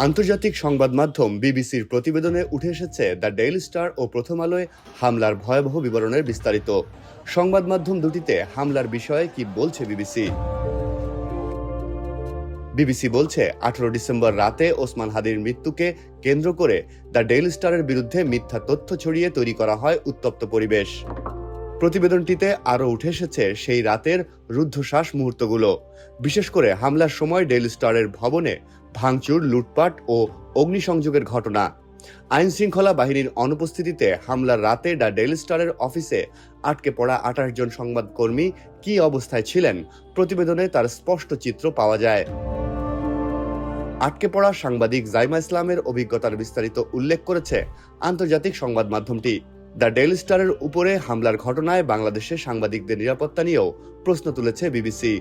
আন্তর্জাতিক সংবাদ মাধ্যম বিবিসির প্রতিবেদনে উঠে এসেছে দ্য ডেইলি স্টার ও প্রথম আলোয় হামলার ভয়াবহ বিবরণের বিস্তারিত। সংবাদ মাধ্যম দুটিতে হামলার বিষয়ে কি বলছে বিবিসি? বিবিসি বলছে 18 ডিসেম্বর রাতে ওসমান হাদির মৃত্যুকে কেন্দ্র করে দ্য ডেইলি স্টারের বিরুদ্ধে মিথ্যা তথ্য ছড়িয়ে তৈরি করা হয় উত্তপ্ত পরিবেশ। প্রতিবেদনটিতে আরও উঠে এসেছে সেই রাতের রুদ্ধশ্বাস মুহূর্তগুলো, বিশেষ করে হামলার সময় ডেইলি স্টারের ভবনে ভাঙচুর, লুটপাট ও অগ্নিসংযোগের ঘটনা। আইন শৃঙ্খলা বাহিনীর অনুপস্থিতিতে হামলার রাতে দ্য ডেইলি স্টারের অফিসে আটকে পড়া 28 জন সংবাদকর্মী কী অবস্থায় ছিলেন, প্রতিবেদনে তার স্পষ্ট চিত্র পাওয়া যায়। আটকে পড়া সাংবাদিক জাইমা ইসলামের অভিজ্ঞতার বিস্তারিত উল্লেখ করেছে আন্তর্জাতিক সংবাদ মাধ্যমটি। দ্য ডেইলি স্টারের উপরে হামলার ঘটনায় বাংলাদেশের সাংবাদিকদের নিরাপত্তা নিয়েও প্রশ্ন তুলেছে বিবিসি।